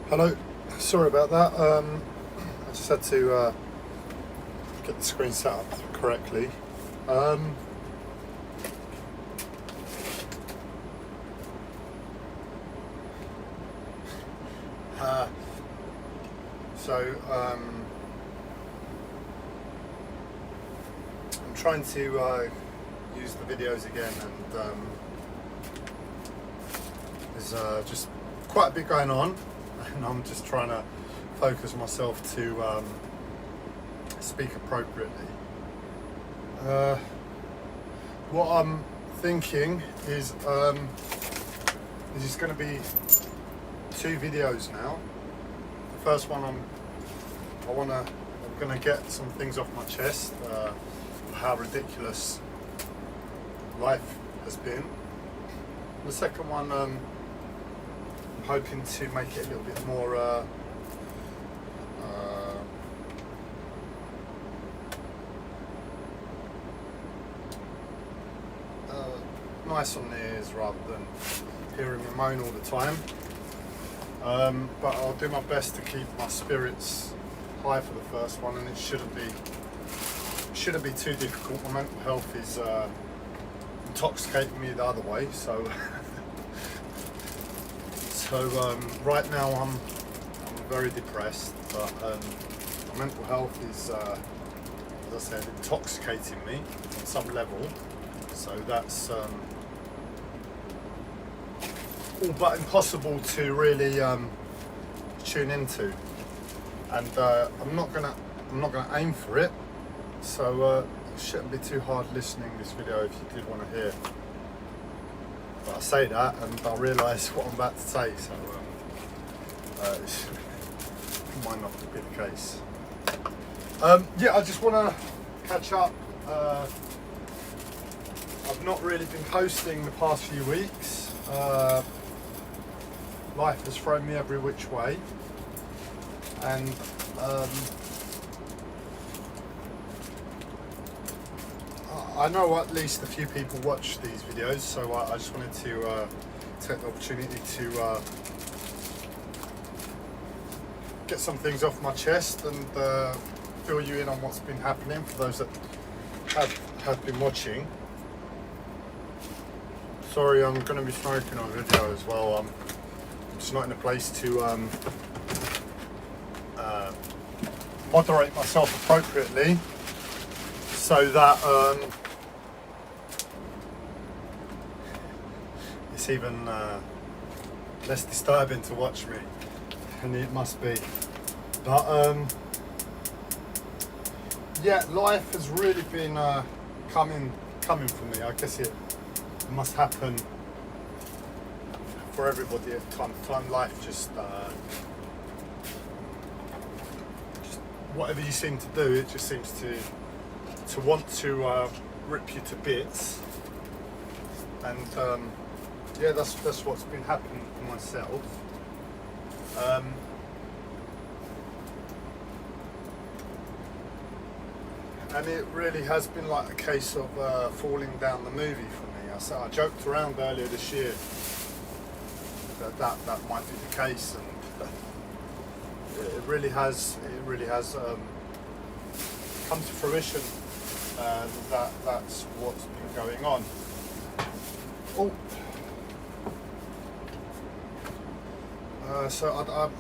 Hello, sorry about that. I just had to get the screen set up correctly. Um, uh, so I'm trying to use the videos again, and there's just quite a bit going on, and I'm just trying to focus myself to speak appropriately. What I'm thinking is going to be 2 videos now. The first one I'm going to get some things off my chest, how ridiculous life has been. The second one, I'm hoping to make it a little bit more nice on the ears rather than hearing me moan all the time. But I'll do my best to keep my spirits high for the first one, and it shouldn't be too difficult. My mental health is intoxicating me the other way, so right now I'm very depressed, but my mental health is, as I said, intoxicating me on some level. So that's all but impossible to really tune into, and I'm not gonna aim for it. So it shouldn't be too hard listening this video if you did want to hear. But I say that, and I realise what I'm about to say, so it might not be the case. Yeah, I just want to catch up. I've not really been posting the past few weeks. Life has thrown me every which way, and I know at least a few people watch these videos, so I just wanted to take the opportunity to get some things off my chest and fill you in on what's been happening for those that have been watching. Sorry, I'm going to be smoking on video as well. I'm just not in a place to moderate myself appropriately, so that it's even less disturbing to watch me, and it must be. But yeah, life has really been coming for me. I guess it must happen for everybody at time to time. Life just whatever you seem to do, it just seems to want to rip you to bits, and yeah, that's what's been happening for myself. And it really has been like a case of falling down the movie for me. I joked around earlier this year that might be the case, and it really has come to fruition. That's what's been going on. So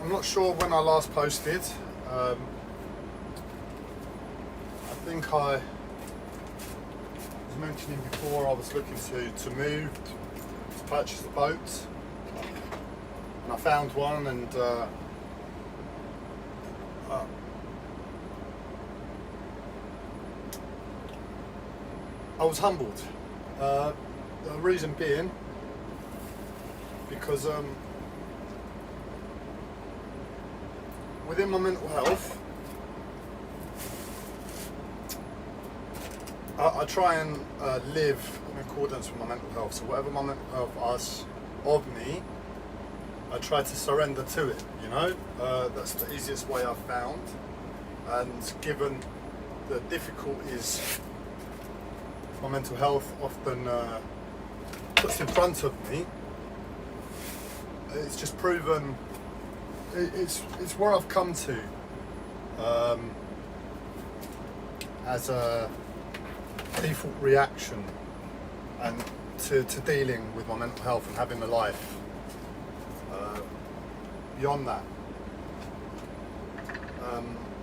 I'm not sure when I last posted. I think I was mentioning before I was looking to move, to purchase a boat, and I found one, and I was humbled. The reason being because within my mental health, I try and live in accordance with my mental health. So whatever my mental health asks of me, I try to surrender to it. You know, that's the easiest way I've found. And given the difficulties my mental health often puts in front of me, it's just proven it's where I've come to as a default reaction and to dealing with my mental health and having a life. Beyond that,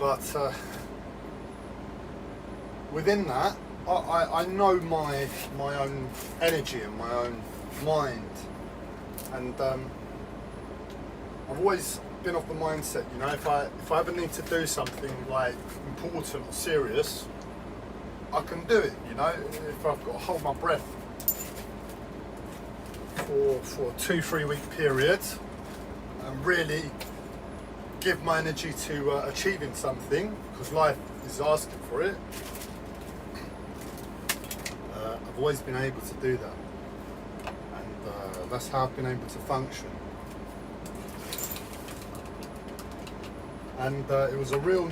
but within that, I know my own energy and my own mind, and I've always been of the mindset, you know, if I ever need to do something like important or serious, I can do it. You know, if I've got to hold my breath for a 2-3 week period and really give my energy to achieving something, because life is asking for it, I've always been able to do that, and that's how I've been able to function. And it was a real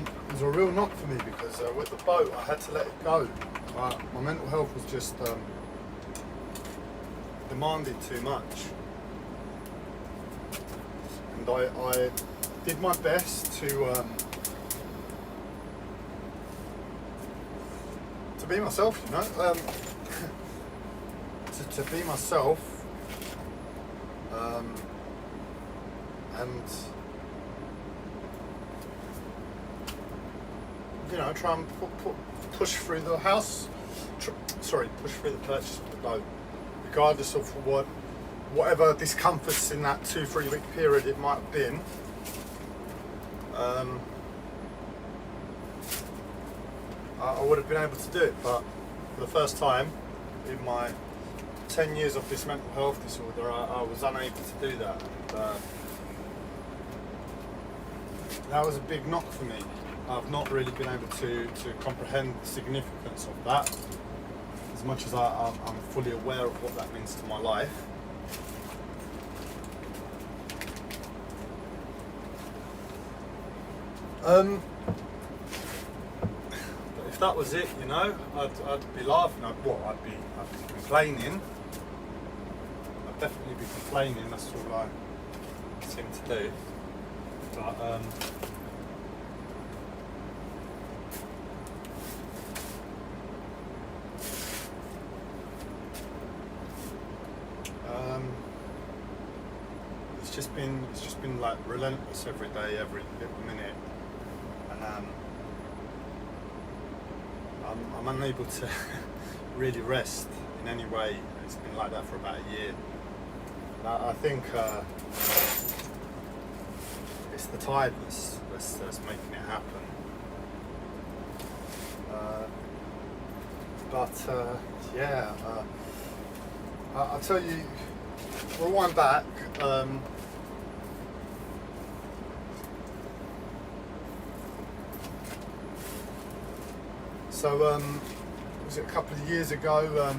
knock for me, because with the boat I had to let it go. My mental health was just demanding too much, and I did my best to be myself, you know, to be myself, and you know, try and push through the house, push through the purchase of the boat, regardless of whatever discomforts in that 2-3 week period it might have been. I would have been able to do it, but for the first time in my 10 years of this mental health disorder, I was unable to do that. And, that was a big knock for me. I've not really been able to comprehend the significance of that, as much as I'm fully aware of what that means to my life. But if that was it, you know, I'd be laughing. I'd be complaining. I'd definitely be complaining. That's all I seem to do. But it's just been like relentless every day, every little minute, and I'm unable to really rest in any way. It's been like that for about a year. And I think it's the tiredness that's making it happen. I'll tell you, rewind back. Was it a couple of years ago,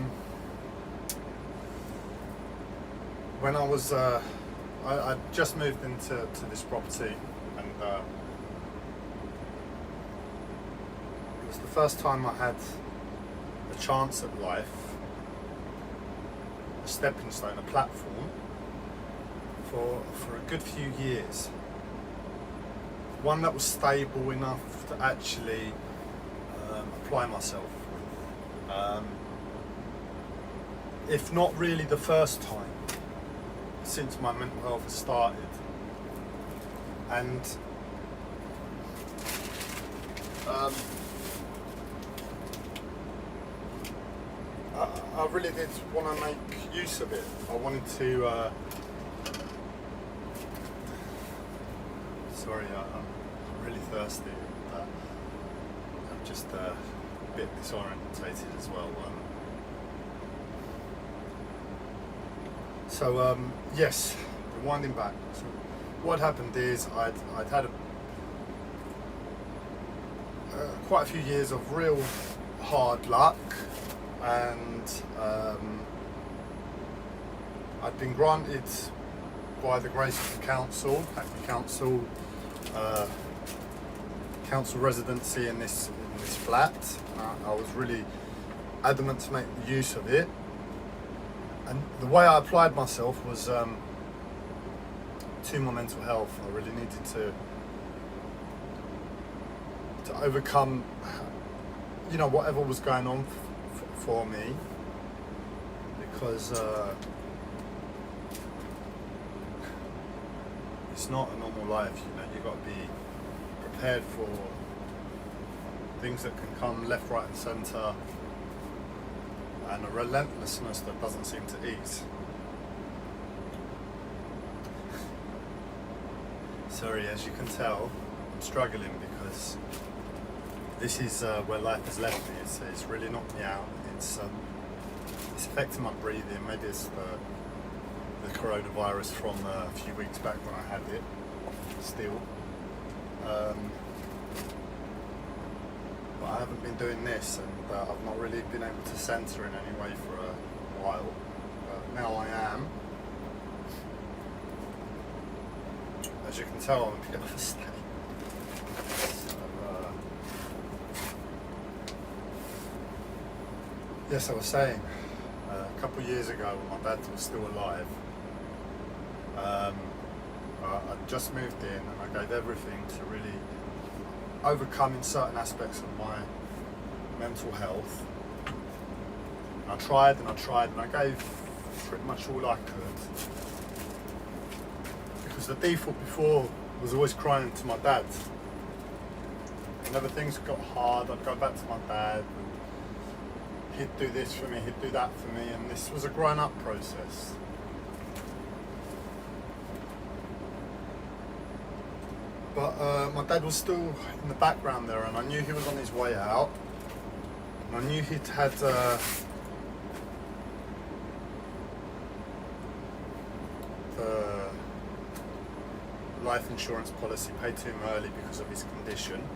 when I was, I just moved into this property, and it was the first time I had a chance at life, a stepping stone, a platform, for a good few years. One that was stable enough to actually apply myself. If not really the first time since my mental health has started. And I really did want to make use of it. I wanted to sorry, I'm really thirsty. I'm just a bit disorientated as well. Yes, rewinding back. So what happened is I'd had quite a few years of real hard luck, and I'd been granted, by the grace of the council, Hackney Council, council residency in this flat. I was really adamant to make use of it, and the way I applied myself was to my mental health. I really needed to overcome, whatever was going on for me, because it's not a normal life. You've got to be prepared for things that can come left, right, and centre, and a relentlessness that doesn't seem to ease. Sorry, as you can tell, I'm struggling because this is where life has left me. It's really knocked me out. It's affecting my breathing. Maybe it's the coronavirus from a few weeks back when I had it still. But I haven't been doing this, and I've not really been able to centre in any way for a while. But now I am. As you can tell, I'm a bit of a state. Yes, I was saying, a couple of years ago when my dad was still alive, I just moved in and I gave everything to really overcoming certain aspects of my mental health. And I tried and I tried and I gave pretty much all I could. Because the default before was always crying to my dad. Whenever things got hard, I'd go back to my dad. He'd do this for me, he'd do that for me, and this was a grown up process. But my dad was still in the background there, and I knew he was on his way out. And I knew he'd had the life insurance policy paid to him early because of his condition.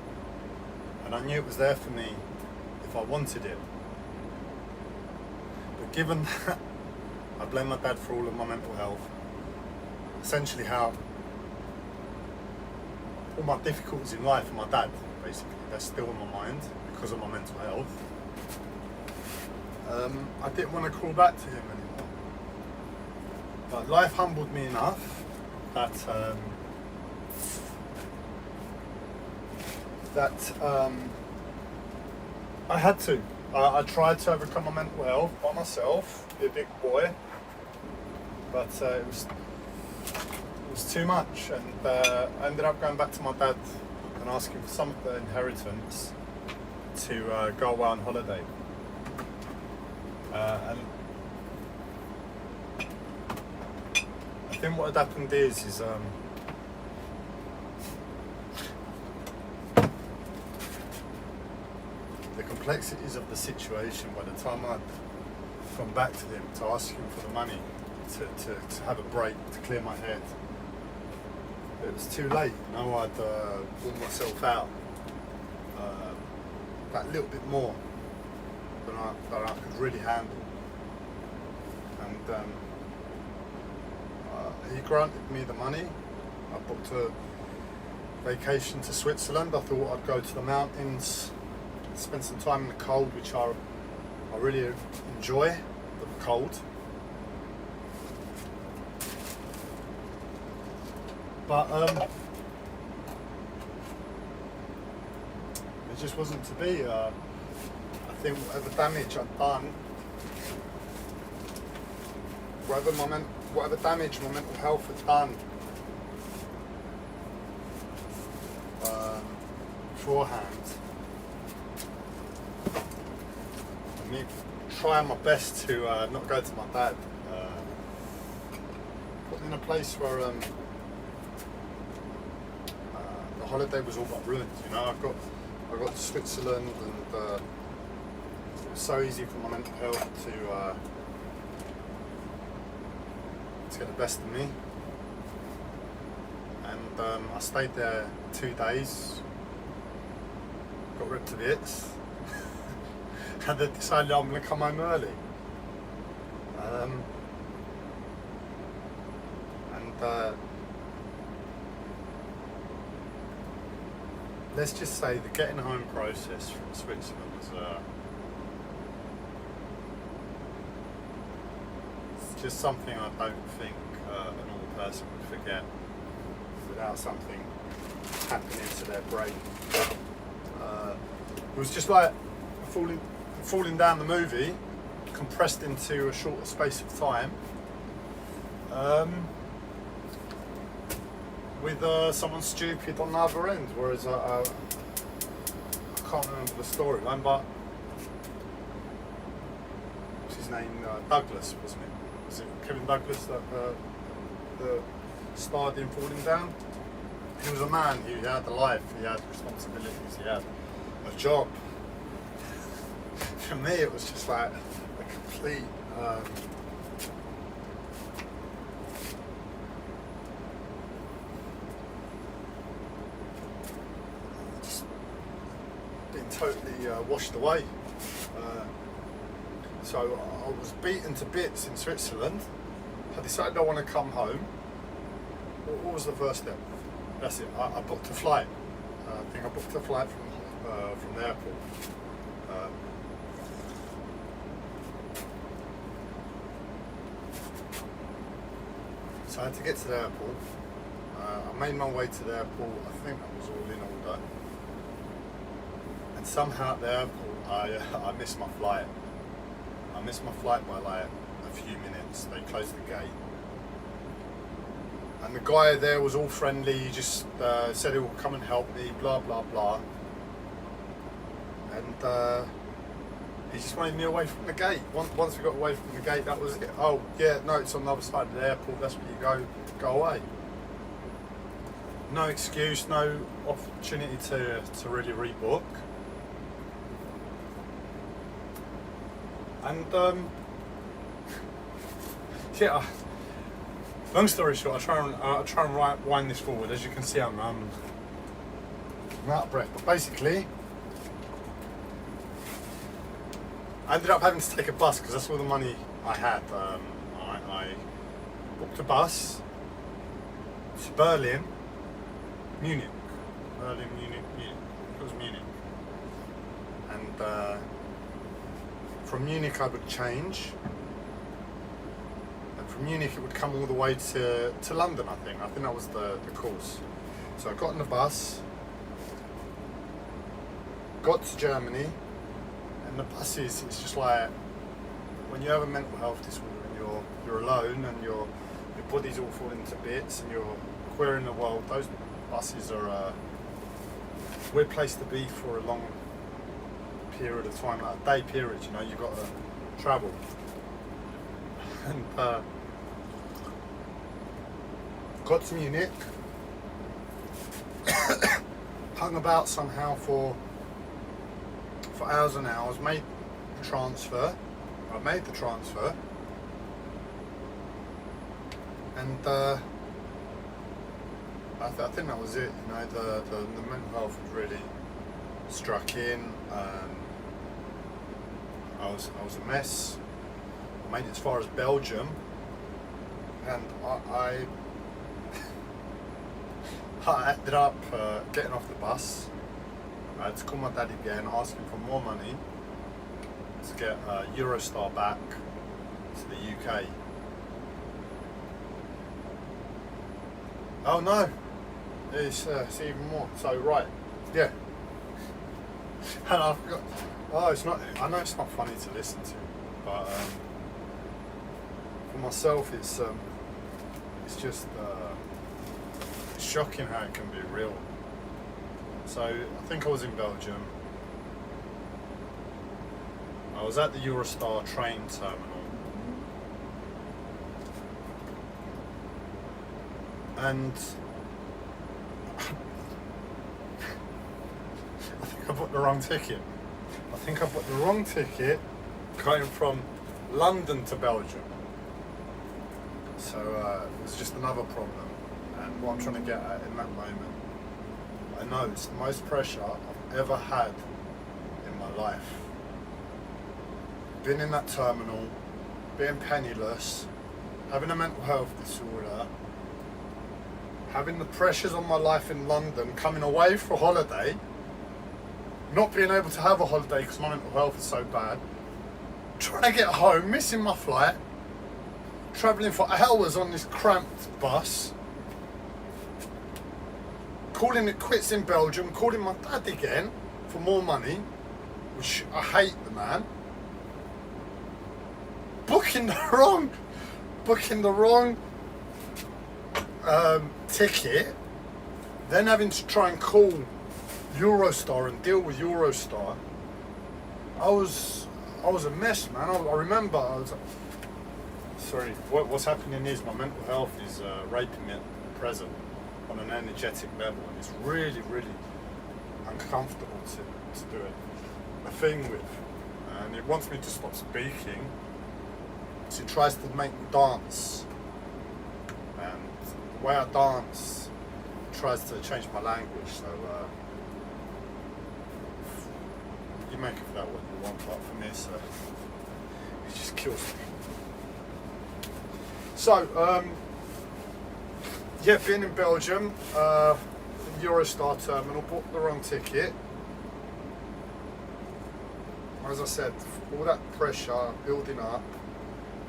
And I knew it was there for me if I wanted it. But given that, I blame my dad for all of my mental health. Essentially how all my difficulties in life are my dad, basically. They're still in my mind because of my mental health. I didn't want to call back to him anymore. But life humbled me enough that I had to. I tried to overcome my mental health by myself, be a big boy, but it was too much, and I ended up going back to my dad and asking for some of the inheritance to go away on holiday. And I think what had happened is the complexities of the situation. By the time I'd gone back to him to ask him for the money to have a break, to clear my head, it was too late. I'd worn myself out that little bit more than I could really handle. And he granted me the money. I booked a vacation to Switzerland. I thought I'd go to the mountains, spend some time in the cold, which I really enjoy, the cold. But it just wasn't to be. I think whatever damage I'd done, whatever damage my mental health had done beforehand, me trying my best to not go to my dad, put me in a place where the holiday was all but ruined. I got to Switzerland, and it was so easy for my mental health to get the best of me. And I stayed there 2 days, got ripped to bits, and then decided I'm going to come home early. Let's just say the getting home process from Switzerland was just something I don't think a normal person would forget. without something happening to their brain. It was just like falling down the movie, compressed into a shorter space of time, with someone stupid on the other end. Whereas I can't remember the storyline, but what's his name? Douglas, wasn't it? Was it Kevin Douglas that starred in Falling Down? He was a man who had a life, he had responsibilities, he had a job. For me, it was just like a complete just being totally washed away. So I was beaten to bits in Switzerland. I decided I want to come home. What was the first step? That's it. I booked a flight. I think I booked a flight from the airport. So I had to get to the airport. I made my way to the airport. I think that was all in order. And somehow at the airport, I missed my flight. I missed my flight by like a few minutes. They closed the gate. And the guy there was all friendly. He just said he will come and help me, blah, blah, blah. And he just wanted me away from the gate. Once we got away from the gate, that was it. Oh, yeah, no, it's on the other side of the airport. That's where you go away. No excuse, no opportunity to really rebook. And, yeah, long story short, I try and wind this forward. As you can see, I'm out of breath. But basically, I ended up having to take a bus because that's all the money I had. I booked a bus to Berlin, Munich. Munich. It was Munich. And from Munich I would change. And from Munich it would come all the way to London, I think. I think that was the course. So I got on the bus, got to Germany, and the buses, it's just like, when you have a mental health disorder and you're alone and your body's all falling to bits and you're queer in the world, those buses are a weird place to be for a long period of time, like a day period, you know, you've got to travel. And got to Munich, hung about somehow for hours and hours, made the transfer. I made the transfer, and I think that was it. You know, the mental health had really struck in. I was a mess. I made it as far as Belgium, and I ended up getting off the bus. I had to call my dad again, asking for more money to get Eurostar back to the UK. Oh no, it's even more. So right, yeah. And I forgot. Oh, it's not. I know it's not funny to listen to, but for myself, it's just it's shocking how it can be real. So I think I was in Belgium. I was at the Eurostar train terminal, and I think I bought the wrong ticket. Going from London to Belgium. So it was just another problem. And what I'm trying to get at in that moment, I know it's the most pressure I've ever had in my life. Being in that terminal, being penniless, having a mental health disorder, having the pressures on my life in London, coming away for a holiday, not being able to have a holiday because my mental health is so bad, trying to get home, missing my flight, travelling for hours on this cramped bus, calling it quits in Belgium, calling my dad again for more money, which I hate the man. Booking the wrong ticket, then having to try and call Eurostar and deal with Eurostar. I was a mess, man. I remember I was sorry. What's happening is my mental health is raping me at present on an energetic level, and it's really, really uncomfortable to do it. The thing with, and it wants me to stop speaking. So it tries to make me dance, and the way I dance tries to change my language. So you make of that what you want, but for me, so it just kills me. So yeah, being in Belgium, Eurostar terminal, bought the wrong ticket. As I said, all that pressure building up.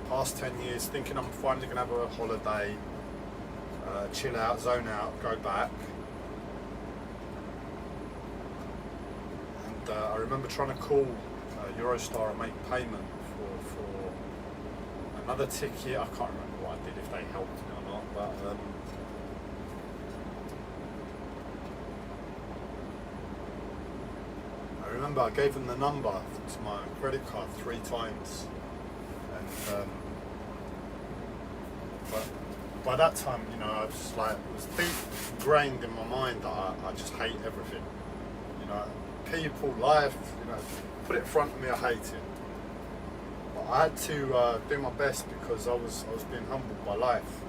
Past 10 years, thinking I'm finally going to have a holiday, chill out, zone out, go back. And I remember trying to call Eurostar and make payment for another ticket. I can't remember what I did, if they helped me or not, but I remember I gave them the number to my credit card 3 times. And but by that time, you know, I was just like, it was deep ingrained in my mind that I just hate everything. You know, people, life, you know, put it in front of me, I hate it. But I had to do my best because I was being humbled by life.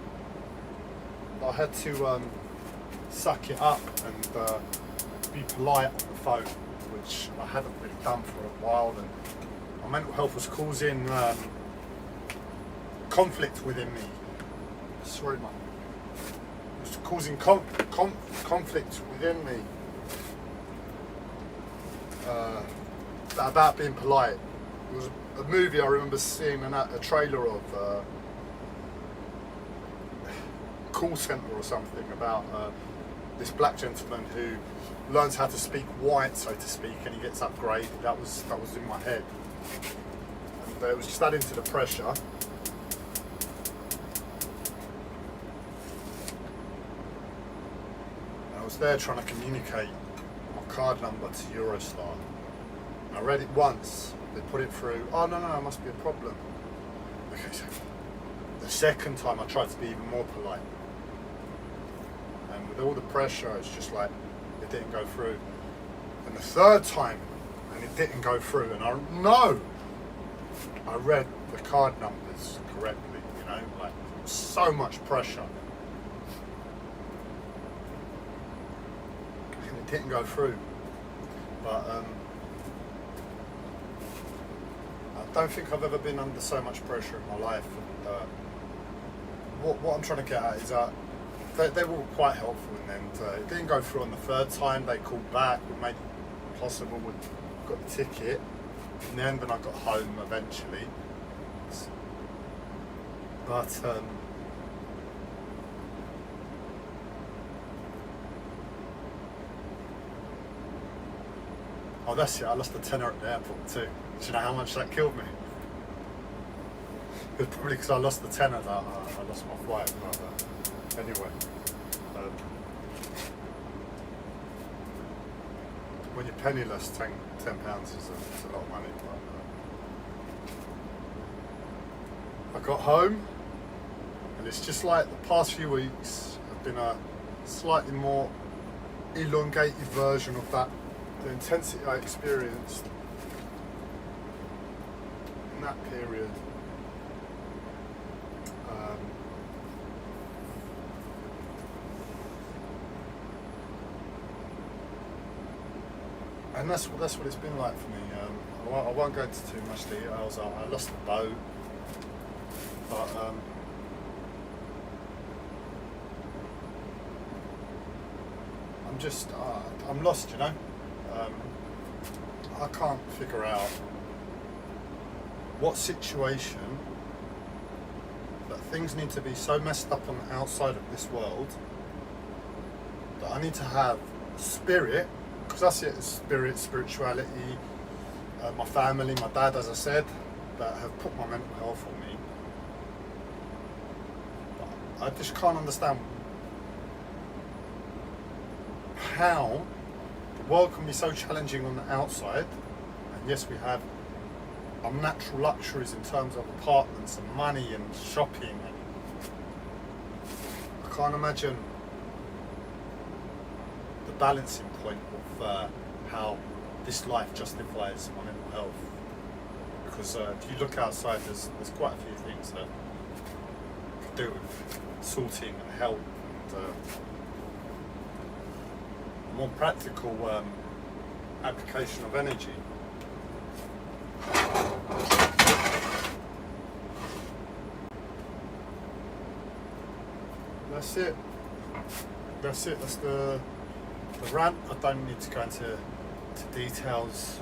I had to suck it up and be polite on the phone, which I hadn't really done for a while, and my mental health was causing conflict within me. Sorry, man. It was causing conflict within me about being polite. It was a movie I remember seeing a trailer of, call centre or something, about this black gentleman who learns how to speak white, so to speak, and he gets upgraded. That was in my head, and it was just adding to the pressure. I was there trying to communicate my card number to Eurostar. I read it once, they put it through. Oh no, it must be a problem. Okay, so the second time I tried to be even more polite, and with all the pressure, it's just like it didn't go through. And the third time, and it didn't go through. And I know I read the card numbers correctly. You know, like so much pressure. Didn't go through, but I don't think I've ever been under so much pressure in my life. And what I'm trying to get at is that they were quite helpful, and then it didn't go through on the third time. They called back, we made it possible, we got the ticket in the end, and I got home eventually. But oh, that's it, I lost a tenner at the airport too. Do you know how much that killed me? It was probably because I lost the tenner that I lost my flight. But anyway, when you're penniless, £10 is a lot of money. But I got home, and it's just like the past few weeks have been a slightly more elongated version of that. The intensity I experienced in that period, and that's what it's been like for me. I won't go into too much details. I lost the boat, but I'm lost, you know. I can't figure out what situation that things need to be so messed up on the outside of this world that I need to have spirit, because I see it as spirit, spirituality, my family, my dad, as I said, that have put my mental health on me. But I just can't understand how the world can be so challenging on the outside, and yes, we have unnatural luxuries in terms of apartments and money and shopping, and I can't imagine the balancing point of how this life justifies my mental health. Because if you look outside, there's quite a few things that could do with sorting and help, and a more practical application of energy. That's it. That's the rant. I don't need to go into details.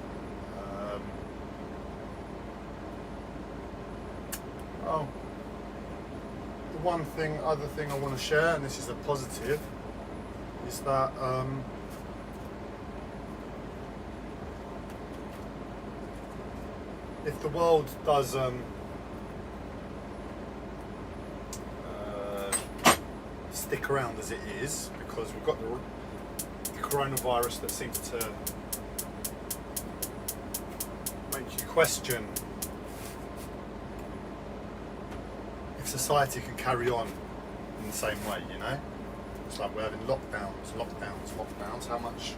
The other thing I want to share, and this is a positive, is that if the world does stick around as it is, because we've got the coronavirus that seems to make you question if society can carry on in the same way, you know? It's like we're having lockdowns. How much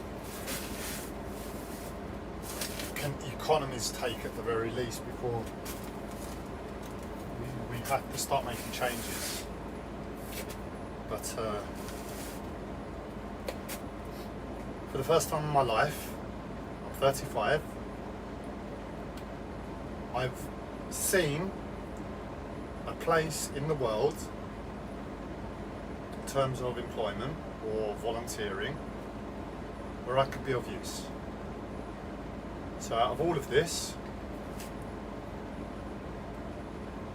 can economies take at the very least before we have to start making changes? But for the first time in my life, I'm 35, I've seen a place in the world in terms of employment or volunteering where I could be of use. So out of all of this,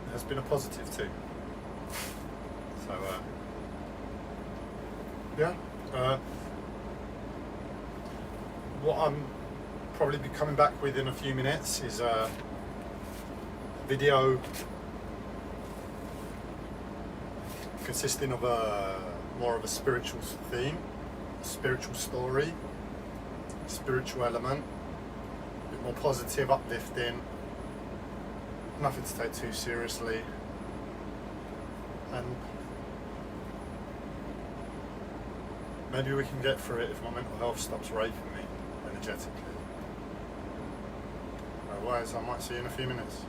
there's been a positive too. So what I'm probably be coming back with in a few minutes is a video consisting of more of a spiritual theme, a spiritual story, spiritual element, a bit more positive, uplifting, nothing to take too seriously, and maybe we can get through it if my mental health stops raping me energetically. Otherwise, I might see you in a few minutes.